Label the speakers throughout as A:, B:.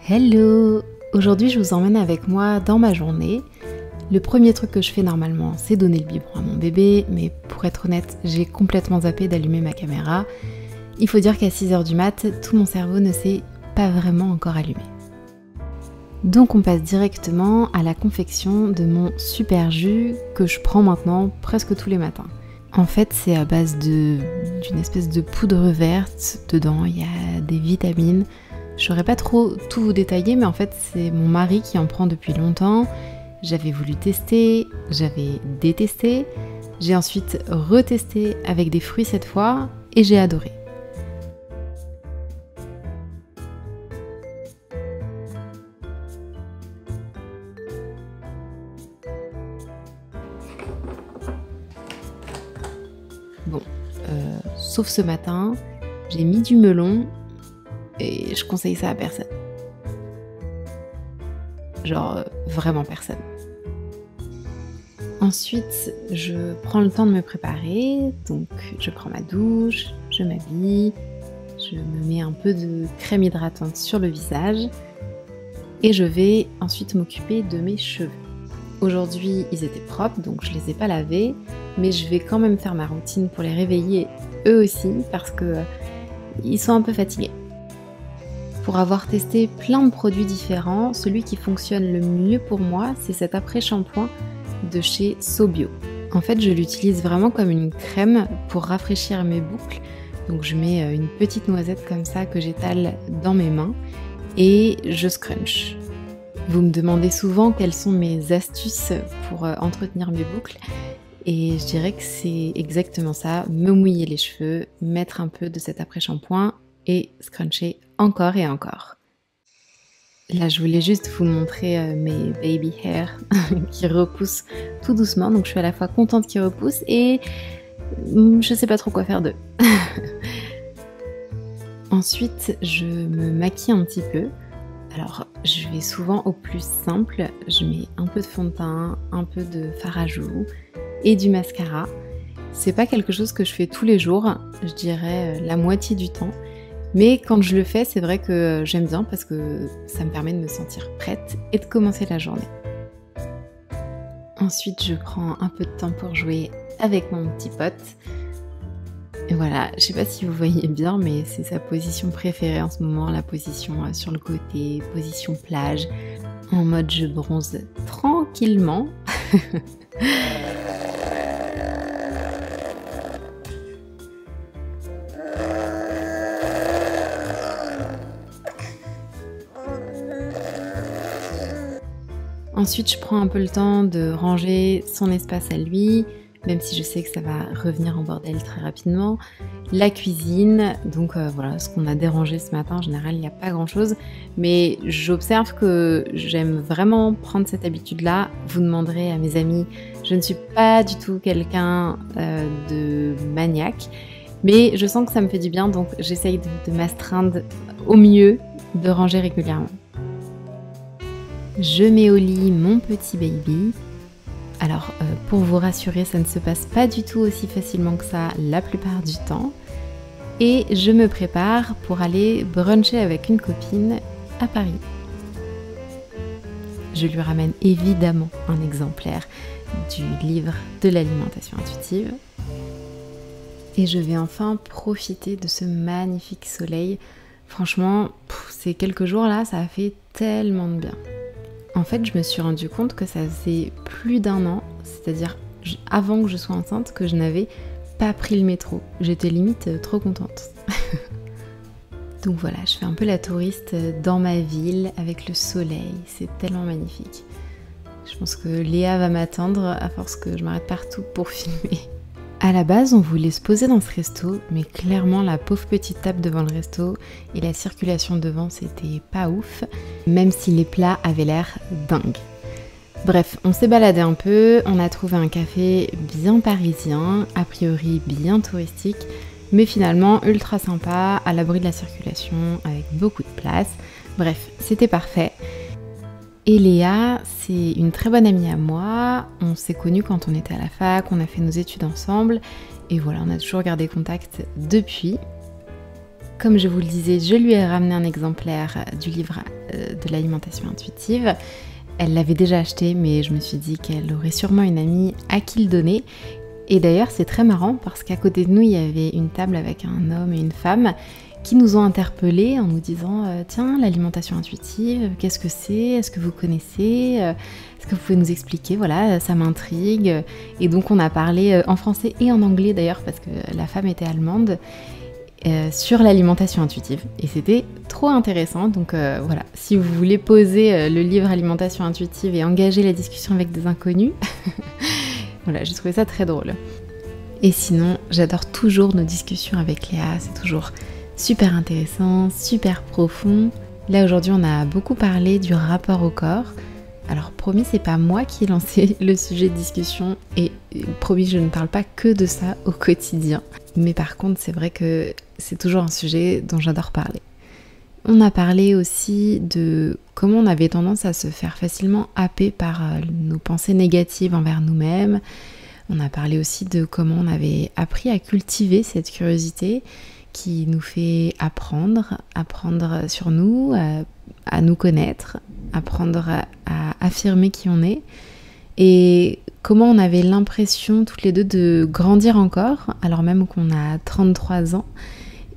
A: Hello! Aujourd'hui je vous emmène avec moi dans ma journée. Le premier truc que je fais normalement c'est donner le biberon à mon bébé, mais pour être honnête j'ai complètement zappé d'allumer ma caméra. Il faut dire qu'à 6h du mat, tout mon cerveau ne s'est pas vraiment encore allumé. Donc on passe directement à la confection de mon super jus que je prends maintenant presque tous les matins. En fait c'est à base d'une espèce de poudre verte, dedans il y a des vitamines. Je saurais pas trop tout vous détailler, mais en fait c'est mon mari qui en prend depuis longtemps. J'avais voulu tester, j'avais détesté, j'ai ensuite retesté avec des fruits cette fois et j'ai adoré. Bon, sauf ce matin, j'ai mis du melon. Et je conseille ça à personne. Genre vraiment personne. Ensuite, je prends le temps de me préparer. Donc je prends ma douche, je m'habille, je me mets un peu de crème hydratante sur le visage. Et je vais ensuite m'occuper de mes cheveux. Aujourd'hui, ils étaient propres, donc je les ai pas lavés. Mais je vais quand même faire ma routine pour les réveiller eux aussi, parce que ils sont un peu fatigués. Pour avoir testé plein de produits différents, celui qui fonctionne le mieux pour moi, c'est cet après-shampoing de chez SoBio. En fait, je l'utilise vraiment comme une crème pour rafraîchir mes boucles. Donc je mets une petite noisette comme ça que j'étale dans mes mains et je scrunch. Vous me demandez souvent quelles sont mes astuces pour entretenir mes boucles. Et je dirais que c'est exactement ça, me mouiller les cheveux, mettre un peu de cet après-shampoing et scruncher encore et encore. Là, je voulais juste vous montrer mes baby hair qui repoussent tout doucement. Donc, je suis à la fois contente qu'ils repoussent et je sais pas trop quoi faire d'eux. Ensuite, je me maquille un petit peu. Alors, je vais souvent au plus simple. Je mets un peu de fond de teint, un peu de fard à joues et du mascara. C'est pas quelque chose que je fais tous les jours, je dirais la moitié du temps. Mais quand je le fais, c'est vrai que j'aime bien parce que ça me permet de me sentir prête et de commencer la journée. Ensuite, je prends un peu de temps pour jouer avec mon petit pote. Et voilà, je sais pas si vous voyez bien, mais c'est sa position préférée en ce moment, la position sur le côté, position plage, en mode je bronze tranquillement. Ensuite, je prends un peu le temps de ranger son espace à lui, même si je sais que ça va revenir en bordel très rapidement. La cuisine, donc voilà, ce qu'on a dérangé ce matin, en général, il n'y a pas grand-chose. Mais j'observe que j'aime vraiment prendre cette habitude-là. Vous demanderez à mes amis, je ne suis pas du tout quelqu'un de maniaque, mais je sens que ça me fait du bien, donc j'essaye de m'astreindre au mieux de ranger régulièrement. Je mets au lit mon petit baby. Alors, pour vous rassurer, ça ne se passe pas du tout aussi facilement que ça la plupart du temps. Et je me prépare pour aller bruncher avec une copine à Paris. Je lui ramène évidemment un exemplaire du livre de l'alimentation intuitive. Et je vais enfin profiter de ce magnifique soleil. Franchement, ces quelques jours là, ça a fait tellement de bien. En fait, je me suis rendu compte que ça faisait plus d'1 an, c'est-à-dire avant que je sois enceinte, que je n'avais pas pris le métro. J'étais limite trop contente. Donc voilà, je fais un peu la touriste dans ma ville avec le soleil, c'est tellement magnifique. Je pense que Léa va m'attendre à force que je m'arrête partout pour filmer. À la base, on voulait se poser dans ce resto, mais clairement la pauvre petite table devant le resto et la circulation devant, c'était pas ouf, même si les plats avaient l'air dingues. Bref, on s'est baladé un peu, on a trouvé un café bien parisien, a priori bien touristique, mais finalement ultra sympa, à l'abri de la circulation, avec beaucoup de place. Bref, c'était parfait. Et Léa, c'est une très bonne amie à moi, on s'est connus quand on était à la fac, on a fait nos études ensemble, et voilà, on a toujours gardé contact depuis. comme je vous le disais, je lui ai ramené un exemplaire du livre de l'alimentation intuitive. Elle l'avait déjà acheté, mais je me suis dit qu'elle aurait sûrement une amie à qui le donner. Et d'ailleurs, c'est très marrant parce qu'à côté de nous, il y avait une table avec un homme et une femme qui nous ont interpellés en nous disant tiens, l'alimentation intuitive, qu'est-ce que c'est? Est-ce que vous connaissez? Est-ce que vous pouvez nous expliquer? Voilà, ça m'intrigue. Et donc on a parlé en français et en anglais d'ailleurs parce que la femme était allemande sur l'alimentation intuitive. Et c'était trop intéressant. Donc voilà, si vous voulez poser le livre Alimentation intuitive et engager la discussion avec des inconnus, voilà, j'ai trouvé ça très drôle. Et sinon, j'adore toujours nos discussions avec Léa, c'est toujours super intéressant, super profond. Là aujourd'hui on a beaucoup parlé du rapport au corps. Alors promis, c'est pas moi qui ai lancé le sujet de discussion et promis, je ne parle pas que de ça au quotidien. Mais par contre, c'est vrai que c'est toujours un sujet dont j'adore parler. On a parlé aussi de comment on avait tendance à se faire facilement happer par nos pensées négatives envers nous-mêmes. On a parlé aussi de comment on avait appris à cultiver cette curiosité qui nous fait apprendre sur nous, à nous connaître, apprendre à affirmer qui on est. Et comment on avait l'impression toutes les deux de grandir encore, alors même qu'on a 33 ans.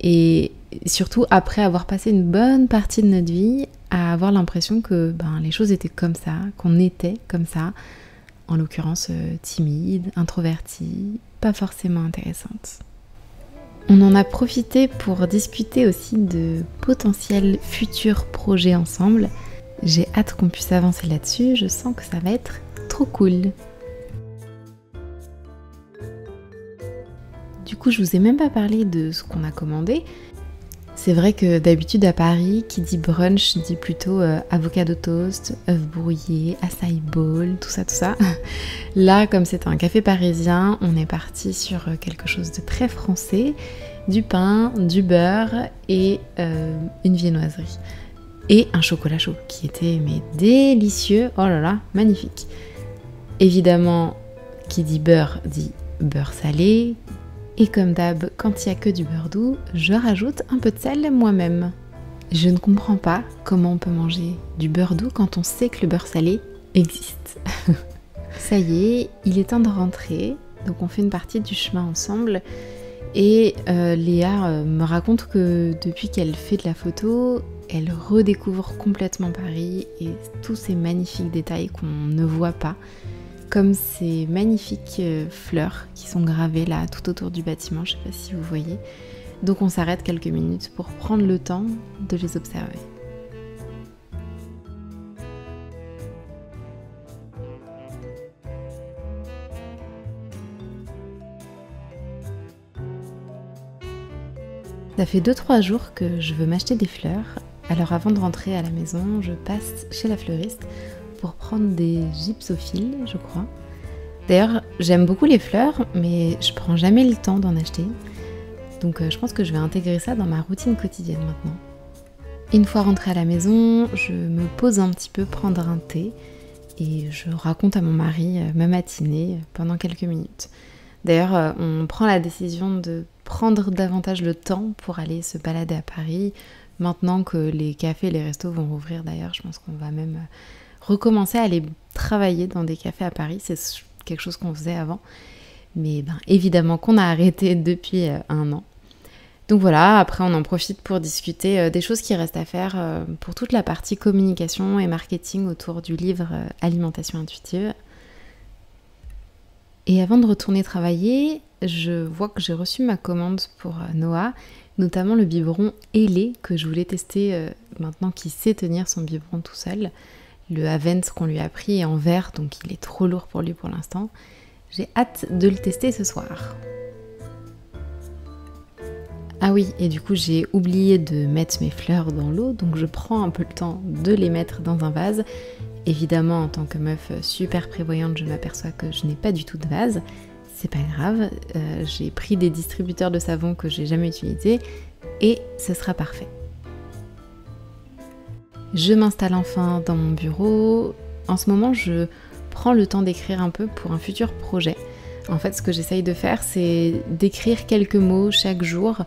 A: Et surtout après avoir passé une bonne partie de notre vie à avoir l'impression que les choses étaient comme ça, qu'on était comme ça, en l'occurrence timide, introvertie, pas forcément intéressante. On en a profité pour discuter aussi de potentiels futurs projets ensemble. J'ai hâte qu'on puisse avancer là-dessus, je sens que ça va être trop cool. Du coup, je vous ai même pas parlé de ce qu'on a commandé. C'est vrai que d'habitude à Paris, qui dit brunch dit plutôt avocado toast, œufs brouillés, açaï bowl, tout ça. Là, comme c'est un café parisien, on est parti sur quelque chose de très français, du pain, du beurre et une viennoiserie. Et un chocolat chaud qui était délicieux, oh là là, magnifique. Évidemment, qui dit beurre salé. Et comme d'hab, quand il n'y a que du beurre doux, je rajoute un peu de sel moi-même. Je ne comprends pas comment on peut manger du beurre doux quand on sait que le beurre salé existe. Ça y est, il est temps de rentrer, donc on fait une partie du chemin ensemble. Et Léa me raconte que depuis qu'elle fait de la photo, elle redécouvre complètement Paris et tous ces magnifiques détails qu'on ne voit pas. Comme ces magnifiques fleurs qui sont gravées là tout autour du bâtiment, je sais pas si vous voyez. Donc on s'arrête quelques minutes pour prendre le temps de les observer. Ça fait 2-3 jours que je veux m'acheter des fleurs. Alors avant de rentrer à la maison, je passe chez la fleuriste pour prendre des gypsophiles, je crois. D'ailleurs, j'aime beaucoup les fleurs, mais je prends jamais le temps d'en acheter. Donc je pense que je vais intégrer ça dans ma routine quotidienne maintenant. Une fois rentrée à la maison, je me pose un petit peu prendre un thé et je raconte à mon mari ma matinée pendant quelques minutes. D'ailleurs, on prend la décision de prendre davantage le temps pour aller se balader à Paris. Maintenant que les cafés et les restos vont rouvrir d'ailleurs, je pense qu'on va même recommencer à aller travailler dans des cafés à Paris. C'est quelque chose qu'on faisait avant. Mais évidemment qu'on a arrêté depuis 1 an. Donc voilà, après on en profite pour discuter des choses qui restent à faire pour toute la partie communication et marketing autour du livre Alimentation intuitive. Et avant de retourner travailler, je vois que j'ai reçu ma commande pour Noah, notamment le biberon ailé que je voulais tester maintenant qu'il sait tenir son biberon tout seul. Le Avent qu'on lui a pris est en verre, donc il est trop lourd pour lui pour l'instant. J'ai hâte de le tester ce soir. Ah oui, et du coup j'ai oublié de mettre mes fleurs dans l'eau, donc je prends un peu le temps de les mettre dans un vase. Évidemment, en tant que meuf super prévoyante, je m'aperçois que je n'ai pas du tout de vase. C'est pas grave, j'ai pris des distributeurs de savon que j'ai jamais utilisés et ce sera parfait. Je m'installe enfin dans mon bureau. En ce moment, je prends le temps d'écrire un peu pour un futur projet. En fait, ce que j'essaye de faire, c'est d'écrire quelques mots chaque jour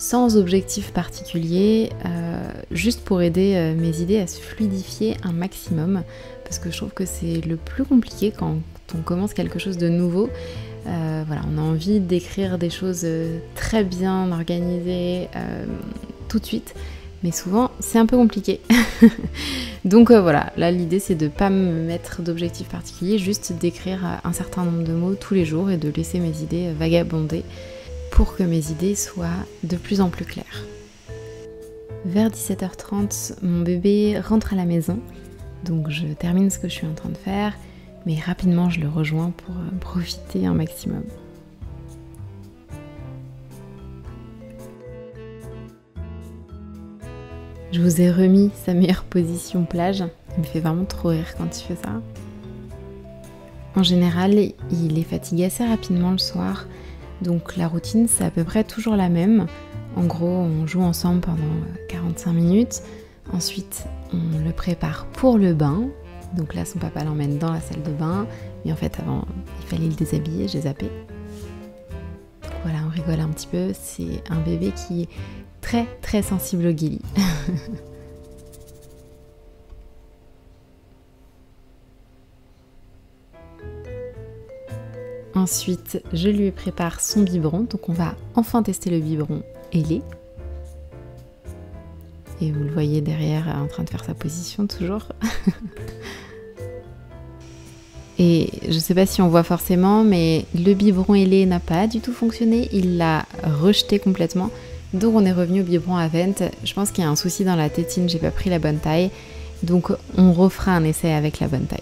A: sans objectif particulier, juste pour aider mes idées à se fluidifier un maximum, parce que je trouve que c'est le plus compliqué quand on commence quelque chose de nouveau. Voilà, on a envie d'écrire des choses très bien organisées tout de suite, mais souvent c'est un peu compliqué. Donc voilà, là l'idée c'est de ne pas me mettre d'objectif particulier, juste d'écrire un certain nombre de mots tous les jours et de laisser mes idées vagabonder pour que mes idées soient de plus en plus claires. Vers 17h30, mon bébé rentre à la maison, donc je termine ce que je suis en train de faire, mais rapidement je le rejoins pour profiter un maximum. Je vous ai remis sa meilleure position plage, il me fait vraiment trop rire quand il fait ça. En général, il est fatigué assez rapidement le soir, donc la routine c'est à peu près toujours la même. En gros, on joue ensemble pendant 45 minutes, ensuite on le prépare pour le bain. Donc là, son papa l'emmène dans la salle de bain. Mais en fait, avant, il fallait le déshabiller, j'ai zappé. Donc voilà, on rigole un petit peu. C'est un bébé qui est très très sensible au guéli. Ensuite, je lui prépare son biberon. Donc on va enfin tester le biberon et lait. Et vous le voyez derrière en train de faire sa position toujours. Et je sais pas si on voit forcément, mais le biberon ailé n'a pas du tout fonctionné, il l'a rejeté complètement. Donc on est revenu au biberon à vente. Je pense qu'il y a un souci dans la tétine, j'ai pas pris la bonne taille. Donc on refera un essai avec la bonne taille.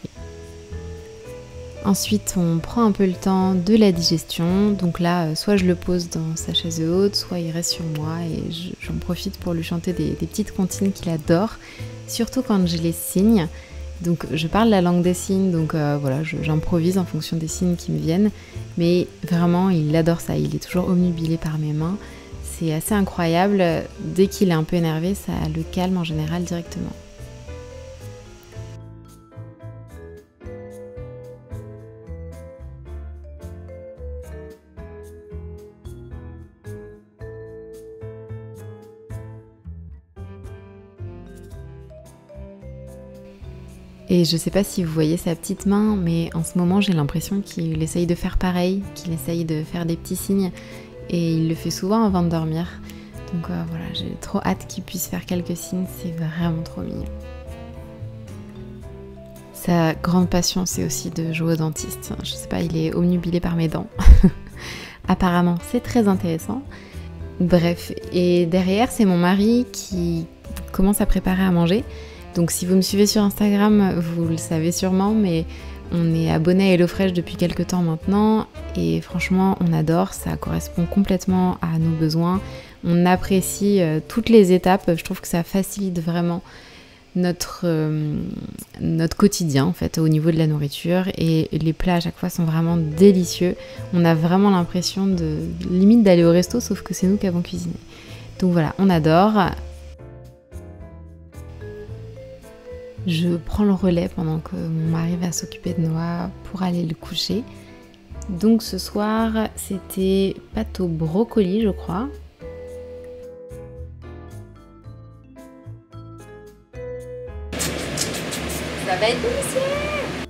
A: Ensuite on prend un peu le temps de la digestion. Donc là, soit je le pose dans sa chaise haute, soit il reste sur moi et j'en profite pour lui chanter des petites comptines qu'il adore. Surtout quand je les signe. Donc je parle la langue des signes, donc voilà, j'improvise en fonction des signes qui me viennent. Mais vraiment, il adore ça, il est toujours omnubilé par mes mains. C'est assez incroyable, dès qu'il est un peu énervé, ça le calme en général directement. Et je sais pas si vous voyez sa petite main, mais en ce moment j'ai l'impression qu'il essaye de faire pareil, qu'il essaye de faire des petits signes, et il le fait souvent avant de dormir. Donc voilà, j'ai trop hâte qu'il puisse faire quelques signes, c'est vraiment trop mignon. Sa grande passion, c'est aussi de jouer au dentiste. Je sais pas, il est omnubilé par mes dents. Apparemment, c'est très intéressant. Bref, et derrière, c'est mon mari qui commence à préparer à manger. Donc si vous me suivez sur Instagram, vous le savez sûrement, mais on est abonné à HelloFresh depuis quelques temps maintenant et franchement on adore, ça correspond complètement à nos besoins. On apprécie toutes les étapes, je trouve que ça facilite vraiment notre quotidien en fait au niveau de la nourriture et les plats à chaque fois sont vraiment délicieux. On a vraiment l'impression de limite d'aller au resto sauf que c'est nous qui avons cuisiné. Donc voilà, on adore. Je prends le relais pendant que mon mari va s'occuper de Noah pour aller le coucher. Donc ce soir, c'était pâte au brocoli, je crois. Ça va être délicieux!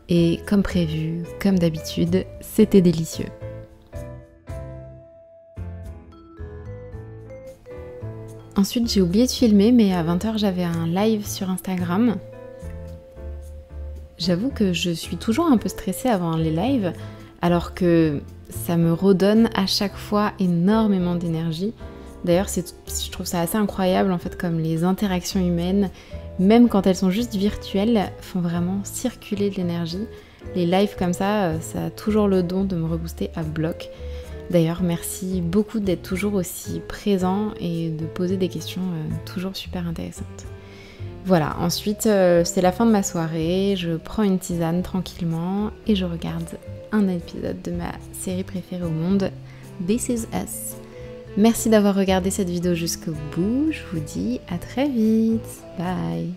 A: Et comme prévu, comme d'habitude, c'était délicieux. Ensuite, j'ai oublié de filmer, mais à 20h, j'avais un live sur Instagram. J'avoue que je suis toujours un peu stressée avant les lives, alors que ça me redonne à chaque fois énormément d'énergie. D'ailleurs, je trouve ça assez incroyable, en fait, comme les interactions humaines, même quand elles sont juste virtuelles, font vraiment circuler de l'énergie. Les lives comme ça a toujours le don de me rebooster à bloc. D'ailleurs, merci beaucoup d'être toujours aussi présent et de poser des questions toujours super intéressantes. Voilà, ensuite c'est la fin de ma soirée, je prends une tisane tranquillement et je regarde un épisode de ma série préférée au monde, This Is Us. Merci d'avoir regardé cette vidéo jusqu'au bout, je vous dis à très vite, bye.